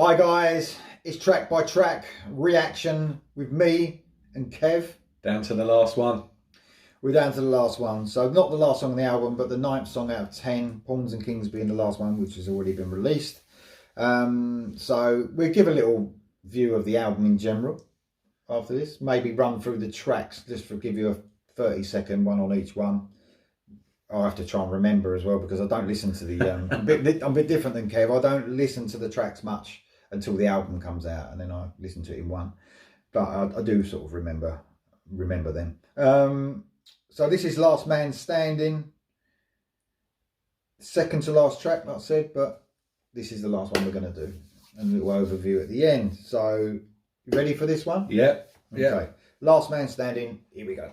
Hi guys, it's track by track reaction with me and Kev. Down to the last one. We're down to the last one. So not the last song on the album, but the 9th song out of 10. Pawns and Kings being the last one, which has already been released. So we'll give a little view of the album in general after this. Maybe run through the tracks, just to give you a 30-second one on each one. I'll have to try and remember as well, because I don't listen to the... I'm a bit different than Kev. I don't listen to the tracks much until the album comes out, and then I listen to it in one. But I do sort of remember them. So this is Last Man Standing. Second to last track, like I said, but this is the last one we're going to do. And a little overview at the end. So, you ready for this one? Yeah. Okay. Yeah. Last Man Standing, here we go.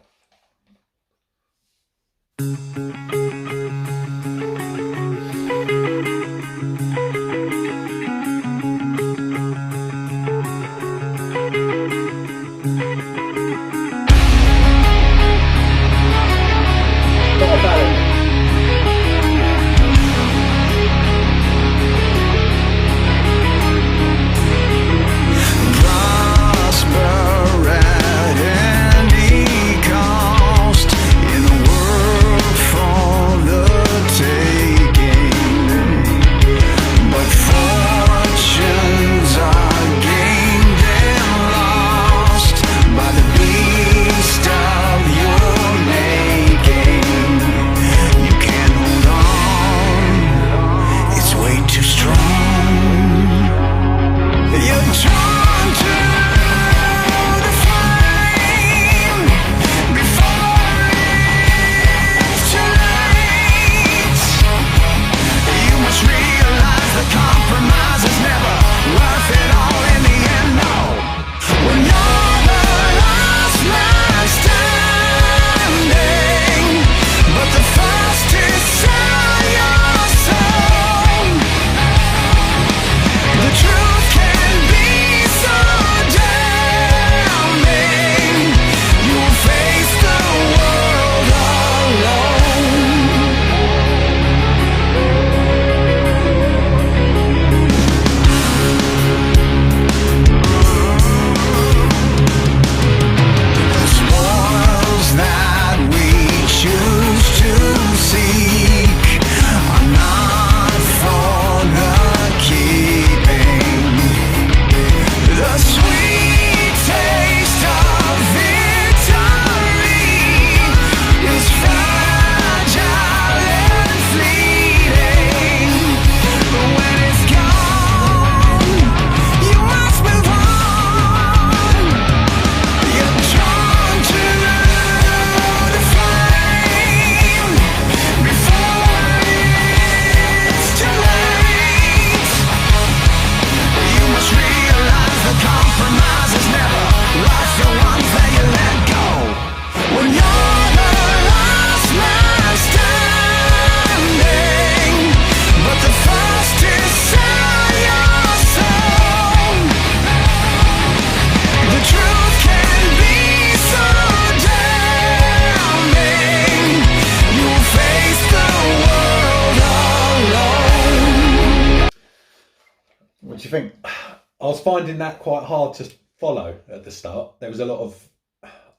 What do you think? I was finding that quite hard to follow at the start. There was a lot of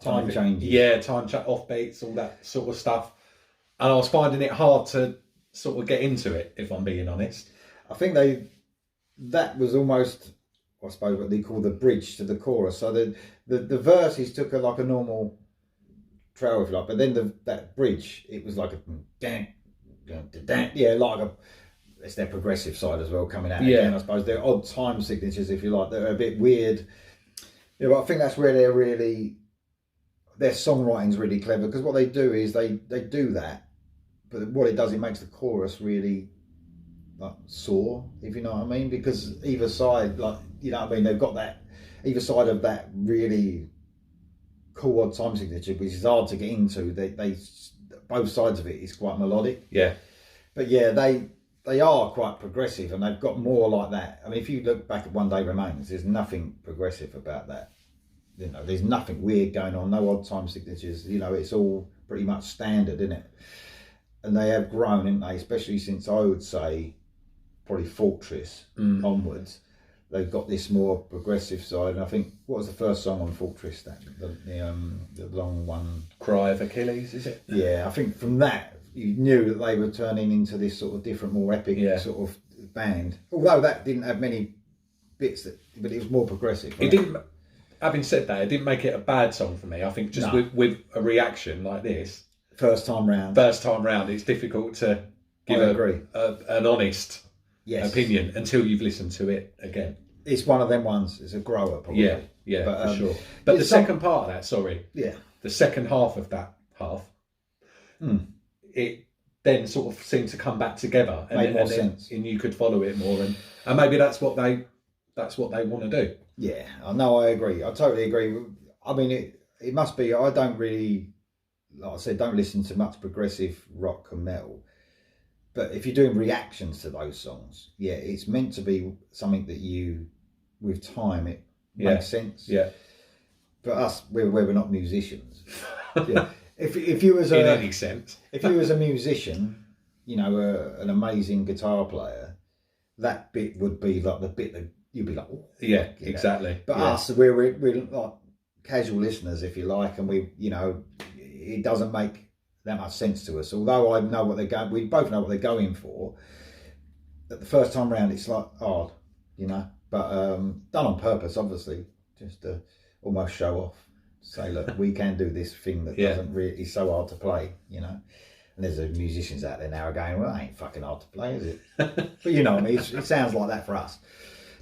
Time changes. Yeah, offbeats, all that sort of stuff. And I was finding it hard to sort of get into it, if I'm being honest. I think that was almost, I suppose, what they call the bridge to the chorus. So the verses took like a normal trail, if you like, but then that bridge, it was like a like a, it's their progressive side as well coming out again. I suppose they're odd time signatures, if you like, that are a bit weird. Yeah, but I think that's where their songwriting's really clever, because what they do is they do that, but what it does, it makes the chorus really like sore, if you know what I mean, because either side, like, you know what I mean, they've got that, either side of that really cool odd time signature, which is hard to get into, they both sides of it is quite melodic. Yeah. But yeah, they are quite progressive, and they've got more like that. I mean, if you look back at One Day Remains, there's nothing progressive about that. You know, there's nothing weird going on, no odd time signatures. You know, it's all pretty much standard, isn't it? And they have grown, haven't they? Especially since, I would say, probably Fortress onwards. they've got this more progressive side. And I think, what was the first song on Fortress? That the long one, Cry of Achilles, is it? Yeah, I think from that you knew that they were turning into this sort of different, more epic sort of band. Although that didn't have many bits, but it was more progressive. Right? It didn't. Having said that, it didn't make it a bad song for me. I think just with a reaction like this, first time round, it's difficult to give an honest opinion until you've listened to it again. It's one of them ones. It's a grower, probably. Yeah, but, for sure. But the second part of that, the second half of that it then sort of seemed to come back together and made more sense, and you could follow it more, and maybe that's what they want to do. Yeah, I know. I agree. I totally agree. I mean, it must be. I don't really, like I said, don't listen to much progressive rock and metal. But if you're doing reactions to those songs, it's meant to be something that you, with time, it makes sense. Yeah. But us, we're not musicians. If you was in any sense, if you was a musician, an amazing guitar player, that bit would be like the bit that you'd be like, oh, exactly. But us, we're like casual listeners, if you like, and it doesn't make that much sense to us. Although I know what they're going, we both know what they're going for. At the first time round, it's like odd, but done on purpose, obviously, just to almost show off. Say, look, we can do this thing that doesn't really is so hard to play, And there's musicians out there now are going, well, that ain't fucking hard to play, is it? But I mean, it sounds like that for us.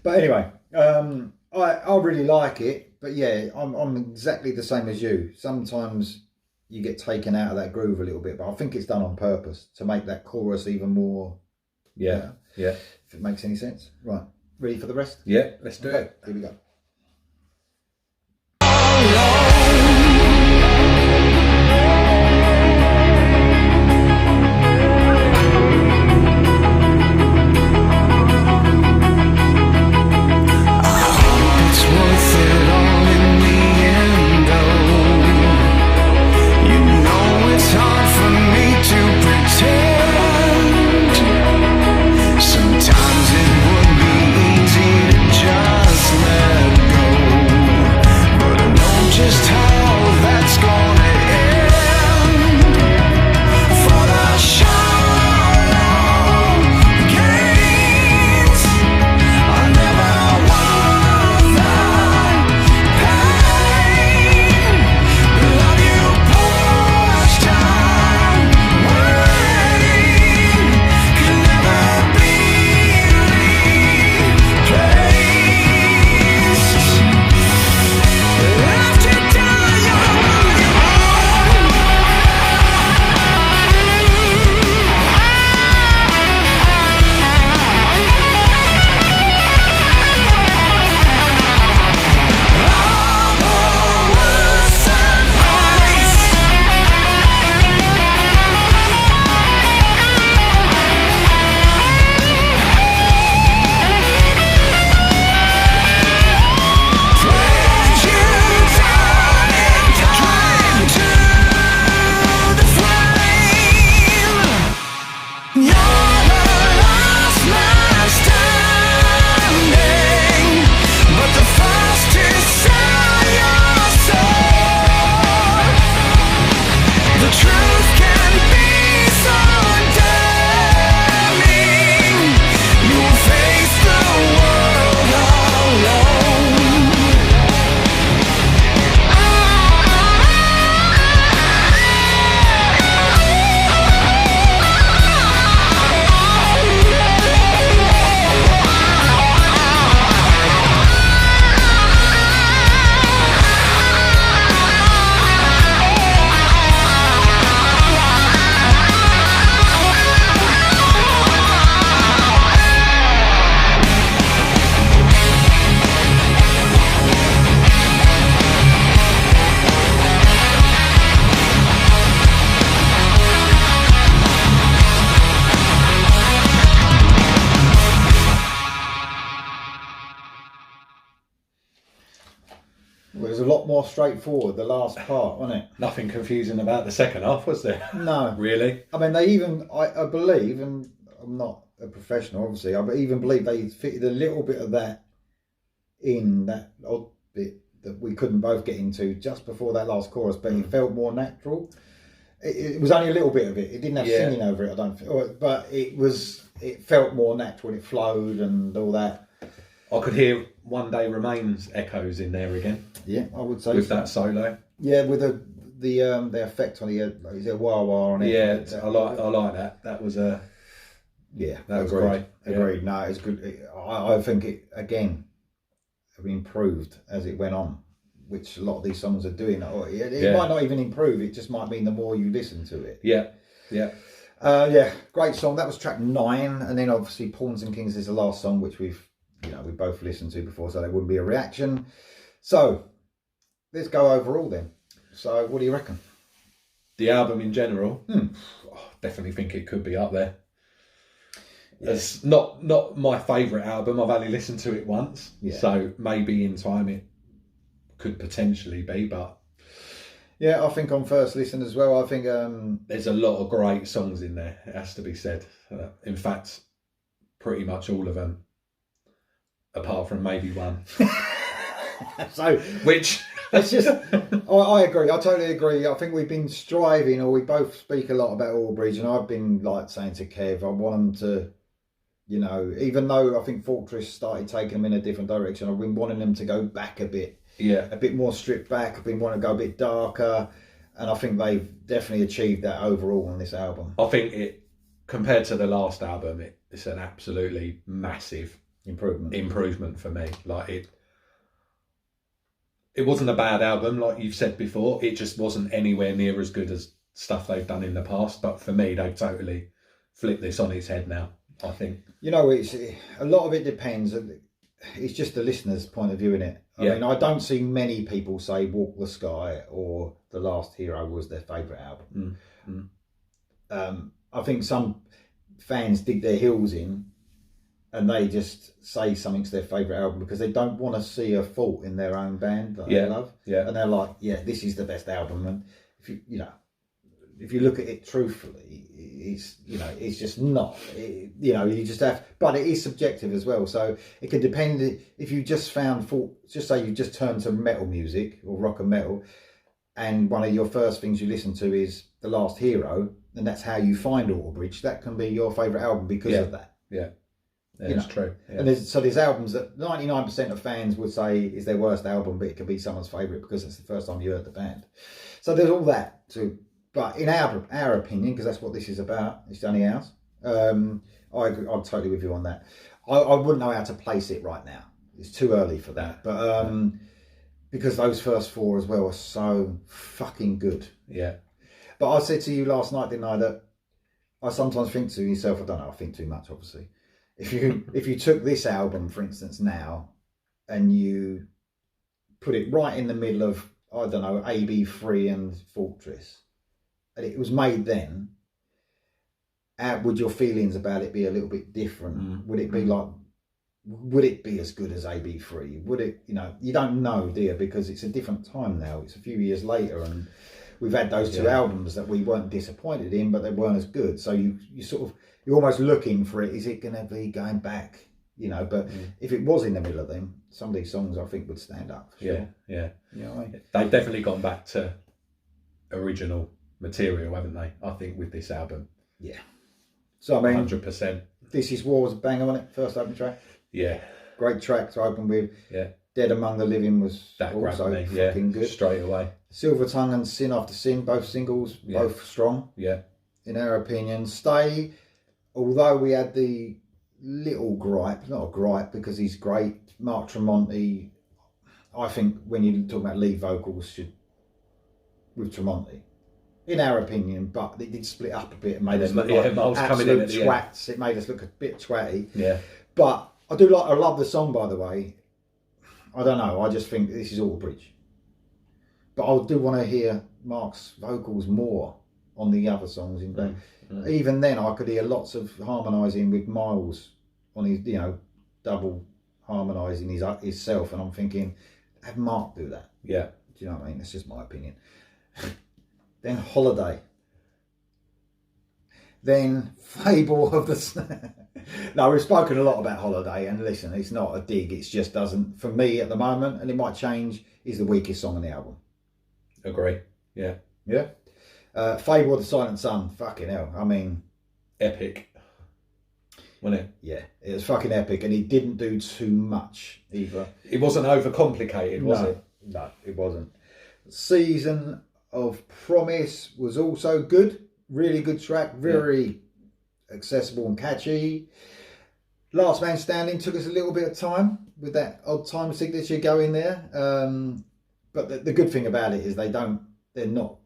But anyway, I really like it. But I'm exactly the same as you. Sometimes you get taken out of that groove a little bit, but I think it's done on purpose to make that chorus even more. Yeah. If it makes any sense. Right. Ready for the rest? Yeah, let's do it. Here we go. Well, it was a lot more straightforward, the last part, wasn't it? Nothing confusing about the second half, was there? No. Really? I mean, they even, I believe, and I'm not a professional, obviously, I even believe they fitted a little bit of that in that odd bit that we couldn't both get into just before that last chorus, but it felt more natural. It was only a little bit of it. It didn't have singing over it, I don't think, but it felt more natural. It flowed and all that. I could hear One Day Remains echoes in there again. Yeah, I would say with that solo. Yeah, with the effect on the is there wah wah on it? Yeah, I like that. That was a that was great. Agreed. No, it's good. I think it again improved as it went on, which a lot of these songs are doing. It might not even improve. It just might mean the more you listen to it. Yeah. Great song. That was track 9, and then obviously Pawns and Kings is the last song, which we both listened to before, so there wouldn't be a reaction. So let's go overall then. So what do you reckon? The album in general, I definitely think it could be up there. Yeah. It's not my favourite album. I've only listened to it once, so maybe in time it could potentially be, but yeah, I think on first listen as well, I think there's a lot of great songs in there, it has to be said. In fact, pretty much all of them, apart from maybe one. So which it's just I agree, I totally agree. I think we've been striving, or we both speak a lot about Allbridge, and I've been like saying to Kev, I want them to, even though I think Fortress started taking them in a different direction, I've been wanting them to go back a bit. Yeah, a bit more stripped back. I've been wanting to go a bit darker, and I think they've definitely achieved that overall on this album. I think it, compared to the last album, it's an absolutely massive improvement for me. Like it wasn't a bad album, like you've said before. It just wasn't anywhere near as good as stuff they've done in the past. But for me, they've totally flipped this on its head now, I think. It's a lot of it depends. It's just the listener's point of view in it. I mean, I don't see many people say Walk the Sky or The Last Hero was their favourite album. I think some fans dig their heels in and they just say something's their favourite album because they don't want to see a fault in their own band that they love. Yeah. And they're like, this is the best album. And if you look at it truthfully, it's just not. You just have, but it is subjective as well. So it could depend if you just found just say you just turned to metal music or rock and metal, and one of your first things you listen to is The Last Hero, and that's how you find Allbridge. That can be your favourite album because of that. Yeah, it's true. Yeah. And there's albums that 99% of fans would say is their worst album, but it could be someone's favourite because it's the first time you heard the band. So there's all that too. But in our opinion, because that's what this is about, it's only ours. I agree, I'm totally with you on that. I wouldn't know how to place it right now. It's too early for that. But because those first 4 as well are so fucking good. Yeah. But I said to you last night, didn't I, that I sometimes think to yourself, I don't know, I think too much, obviously. If you took this album, for instance, now, and you put it right in the middle of, I don't know, AB3 and Fortress, and it was made then, would your feelings about it be a little bit different? Would it be like, would it be as good as AB3? Would it, you don't know, do you? Because it's a different time now. It's a few years later, and we've had those 2 albums that we weren't disappointed in, but they weren't as good. So you're almost looking for it. Is it going to be going back? But if it was in the middle of them, some of these songs I think would stand up. For sure. Yeah. You know what I mean? They've definitely gone back to original material, haven't they? I think with this album. Yeah. So I mean, 100%. This Is War was a banger on it, first opening track. Yeah. Great track to open with. Yeah. Dead Among the Living was that also me. fucking good. Straight away. Silver Tongue and Sin After Sin, both singles, both strong. Yeah. In our opinion. Stay, although we had the little gripe, not a gripe because he's great, Mark Tremonti, I think when you talk about lead vocals with Tremonti, in our opinion, but it did split up a bit and made us look like absolute twats. It made us look a bit twatty. Yeah. But I love the song, by the way. I don't know, I just think this is Allbridge. But I do want to hear Mark's vocals more on the other songs in there. Even then, I could hear lots of harmonising with Miles on his, double harmonising himself, and I'm thinking, have Mark do that. Yeah. Do you know what I mean? That's just my opinion. Then Holiday. Then Fable of the... No, we've spoken a lot about Holiday, and listen, it's not a dig, it just doesn't, for me at the moment, and it might change, is the weakest song on the album. Agree. Yeah. Yeah. Fable of the Silent Sun, fucking hell. I mean... Epic. Wasn't it? Yeah, it was fucking epic, and he didn't do too much either. It wasn't overcomplicated, was it? No, it wasn't. Season of Promise was also good. Really good track. Very accessible and catchy. Last Man Standing took us a little bit of time with that odd time signature going there. But the good thing about it is they're not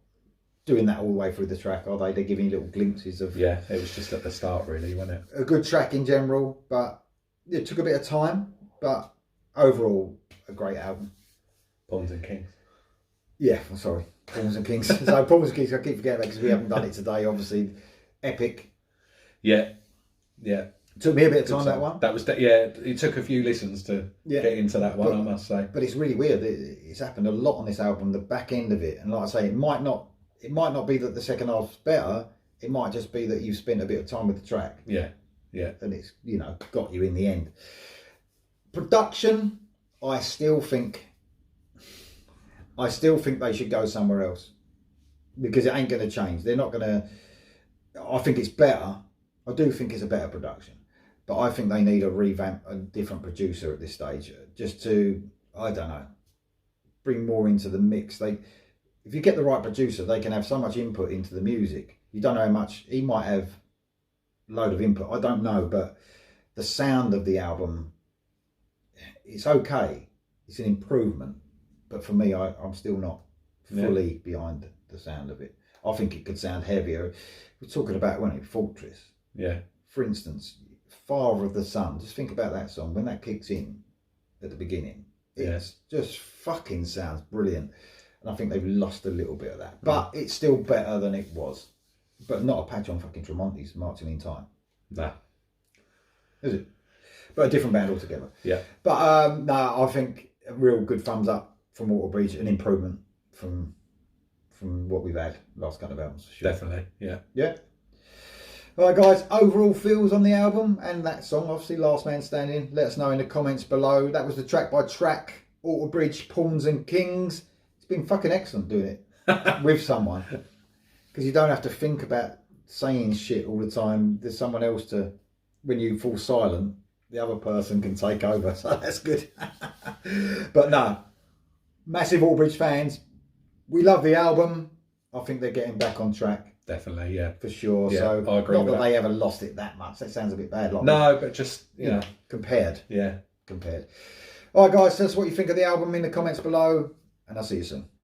doing that all the way through the track, are they? They're giving you little glimpses of... Yeah, it was just at the start, really, wasn't it? A good track in general, but it took a bit of time. But overall, a great album. Pawns and Kings. Yeah, I'm sorry. Pawns and Kings. So Pawns and Kings, I keep forgetting that because we haven't done it today, obviously. Epic. Yeah. Took me a bit of time, that one. That was, it took a few listens to get into that one, I must say. But it's really weird. It's happened a lot on this album, the back end of it. And like I say, it might not be that the second half's better. It might just be that you've spent a bit of time with the track. Yeah. And it's, got you in the end. Production, I still think they should go somewhere else. Because it ain't going to change. They're not going to... I think it's better. I do think it's a better production. But I think they need a different producer at this stage. Just to, I don't know, bring more into the mix. If you get the right producer, they can have so much input into the music. You don't know how much... He might have a load of input. I don't know. But the sound of the album, it's okay. It's an improvement. But for me, I'm still not fully behind the sound of it. I think it could sound heavier. We're talking about, wasn't it, Fortress? Yeah. For instance, Father of the Sun. Just think about that song. When that kicks in at the beginning, it just fucking sounds brilliant. And I think they've lost a little bit of that. But it's still better than it was. But not a patch on fucking Tremonti's Marching in Time. Nah. Is it? But a different band altogether. Yeah. But no, I think a real good thumbs up from Water Breach, an improvement from what we've had last couple of albums. For sure. Definitely, yeah. Yeah. All right, guys, overall feels on the album and that song, obviously, Last Man Standing. Let us know in the comments below. That was the track by track, Water Breach, Pawns and Kings. It's been fucking excellent doing it with someone. Because you don't have to think about saying shit all the time. There's someone else to, when you fall silent, the other person can take over. So that's good. But no, massive Water Breach fans. We love the album. I think they're getting back on track. Definitely, yeah. For sure. Yeah, so I agree not with that that. they ever lost it that much. That sounds a bit bad. Like No, but just, you know. Compared. Yeah. Compared. All right, guys, tell us what you think of the album in the comments below. And I'll see you soon.